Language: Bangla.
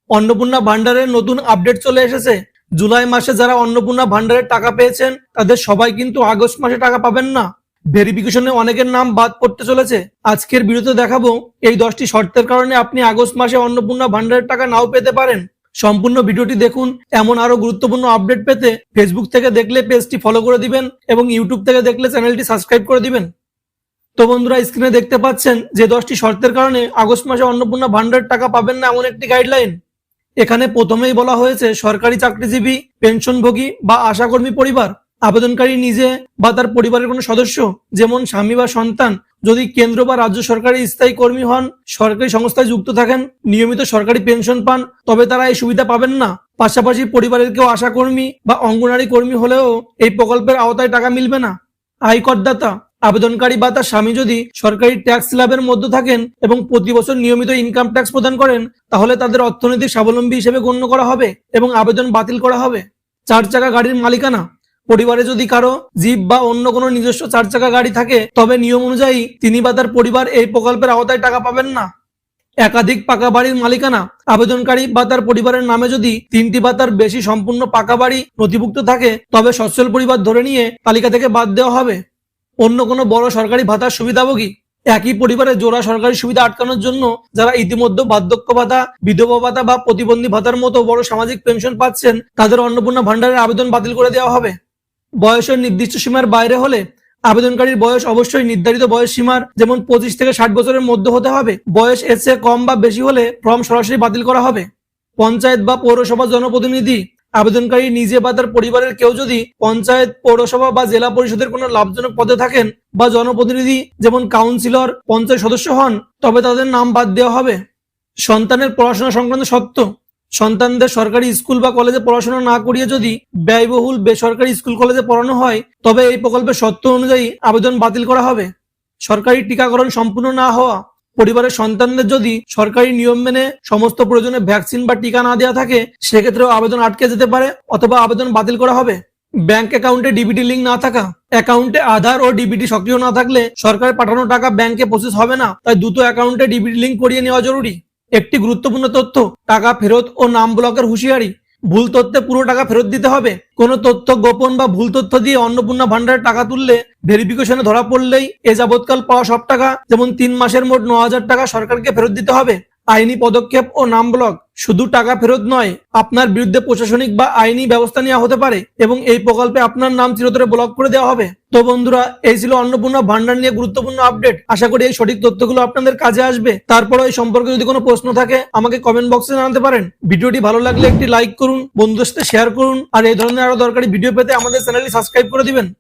অন্নপূর্ণা ভান্ডারের নতুন আপডেট চলে এসেছে। জুলাই মাসে যারা অন্নপূর্ণা ভান্ডারের টাকা পেয়েছেন তাদের সবাই কিন্তু আগস্ট মাসে টাকা পাবেন না। ভেরিফিকেশনে অনেকের নাম বাদ পড়তে চলেছে। আজকের ভিডিওতে দেখাবো এই 10টি শর্তের কারণে আপনি আগস্ট মাসে অন্নপূর্ণা ভান্ডারের টাকা নাও পেতে পারেন। সম্পূর্ণ ভিডিওটি দেখুন। এমন আরো গুরুত্বপূর্ণ আপডেট পেতে ফেসবুক থেকে দেখলে পেজটি ফলো করে দিবেন এবং ইউটিউব থেকে দেখলে চ্যানেলটি সাবস্ক্রাইব করে দিবেন। তো বন্ধুরা, স্ক্রিনে দেখতে পাচ্ছেন যে 10টি শর্তের কারণে আগস্ট মাসে অন্নপূর্ণা ভান্ডারের টাকা পাবেন না এমন একটি গাইডলাইন। এখানে প্রথমেই বলা হয়েছে সরকারি চাকরিজীবী, পেনশনভোগী বা আশাকর্মী পরিবার, আবেদনকারী নিজে বা তার পরিবারের কোনো সদস্য যেমন স্বামী বা সন্তান যদি কেন্দ্র বা রাজ্য সরকারি স্থায়ী কর্মী হন, সরকারি সংস্থায় যুক্ত থাকেন, নিয়মিত সরকারি পেনশন পান, তবে তারা এই সুবিধা পাবেন না। পাশাপাশি পরিবারের কেউ আশাকর্মী বা অঙ্গনারী কর্মী হলেও এই প্রকল্পের আওতায় টাকা মিলবে না। আয়করদাতা, আবেদনকারী বা তার স্বামী যদি সরকারি ট্যাক্স স্ল্যাবের মধ্যে থাকেন এবং প্রতি বছর নিয়মিত ইনকাম ট্যাক্স প্রদান করেন তাহলে তাদের অর্থনৈতিক স্বাবলম্বী হিসেবে গণ্য করা হবে এবং আবেদন বাতিল করা হবে। 4 চাকা গাড়ির মালিকানা, পরিবারে যদি কারো জিপ বা অন্য কোনো নিজস্ব 4 চাকা গাড়ি থাকে তবে নিয়ম অনুযায়ী তিনি বা তার পরিবার এই প্রকল্পের আওতায় টাকা পাবেন না। একাধিক পাকা বাড়ির মালিকানা, আবেদনকারী বা তার পরিবারের নামে যদি 3টি বা তার বেশি সম্পূর্ণ পাকা বাড়ি নথিভুক্ত থাকে তবে সচ্ছল পরিবার ধরে নিয়ে তালিকা থেকে বাদ দেওয়া হবে। অন্য কোনো বড় সরকারি ভাতার সুবিধাভোগী, একই পরিবারে জোড়া সরকারি সুবিধা আটকানোর জন্য যারা ইতিমধ্যে বার্ধক্য ভাতা, বিধবা ভাতা বা প্রতিবন্ধী ভাতার মতো বড় সামাজিক পেনশন পাচ্ছেন তাদের অন্নপূর্ণা ভান্ডারের আবেদন বাতিল করে দেওয়া হবে। বয়সের নির্দিষ্ট সীমার বাইরে হলে আবেদনকারীর বয়স অবশ্যই নির্ধারিত বয়স সীমার যেমন 25 থেকে 60 বছরের মধ্যে হতে হবে। বয়স এর চেয়ে কম বা বেশি হলে ফর্ম সরাসরি বাতিল করা হবে। পঞ্চায়েত বা পৌরসভা জনপ্রতিনিধি, আবেদনকারী নিজে বা তার পরিবারের কেউ যদি পঞ্চায়েত, পৌরসভা বা জেলা পরিষদের কোনো লাভজনক পদে থাকেন বা জনপ্রতিনিধি যেমন কাউন্সিলর, পঞ্চায়েত সদস্য হন তবে তাদের নাম বাদ দেওয়া হবে। সন্তানের পড়াশোনা সংক্রান্ত শর্ত, সন্তানদের সরকারি স্কুল বা কলেজে পড়াশোনা না করিয়ে যদি ব্যয়বহুল বেসরকারি স্কুল কলেজে পড়ানো হয় তবে এই প্রকল্পের শর্ত অনুযায়ী আবেদন বাতিল করা হবে। সরকারি টিকাকরণ সম্পূর্ণ না হওয়া, পরিবারের সন্তানদের যদি সরকারি নিয়ম মেনে সমস্ত প্রয়োজনে ভ্যাকসিন বা টিকা না দেওয়া থাকে সেক্ষেত্রেও আবেদন আটকে যেতে পারে অথবা আবেদন বাতিল করা হবে। ব্যাংক অ্যাকাউন্টে ডিবিটি লিঙ্ক না থাকা, অ্যাকাউন্টে আধার ও ডিবিটি সক্রিয় না থাকলে সরকারের পাঠানো টাকা ব্যাংকে প্রসেস হবে না, তাই দুটো অ্যাকাউন্টে ডিবিটি লিঙ্ক করিয়ে নেওয়া জরুরি। একটি গুরুত্বপূর্ণ তথ্য, টাকা ফেরত ও নাম ব্লকের হুঁশিয়ারি, ভুল তথ্যে পুরো টাকা ফেরত দিতে হবে। কোনো তথ্য গোপন বা ভুল তথ্য দিয়ে অন্নপূর্ণা ভান্ডারের টাকা তুললে ভেরিফিকেশনে ধরা পড়লেই এ যাবৎকাল পাওয়া সব টাকা যেমন 3 মাসের মোট 9,000 টাকা সরকারকে ফেরত দিতে হবে। আইনি পদক্ষেপ ও নাম ব্লক, শুধু টাকা ফেরত নয়, আপনার বিরুদ্ধে প্রশাসনিক বা আইনি ব্যবস্থা নেওয়া হতে পারে এবং এই প্রকল্পে আপনার নাম চিরতরে ব্লক করে দেওয়া হবে। তো বন্ধুরা, এই ছিল অন্নপূর্ণা ভান্ডার নিয়ে গুরুত্বপূর্ণ আপডেট। আশা করি এই সঠিক তথ্যগুলো আপনাদের কাজে আসবে। তারপরে এই সম্পর্কে যদি কোনো প্রশ্ন থাকে আমাকে কমেন্ট বক্সে জানাতে পারেন। ভিডিওটি ভালো লাগলে একটি লাইক করুন, বন্ধুদের সাথে শেয়ার করুন আর এই ধরনের আরো দরকারি ভিডিও পেতে আমাদের চ্যানেলটি সাবস্ক্রাইব করে দিবেন।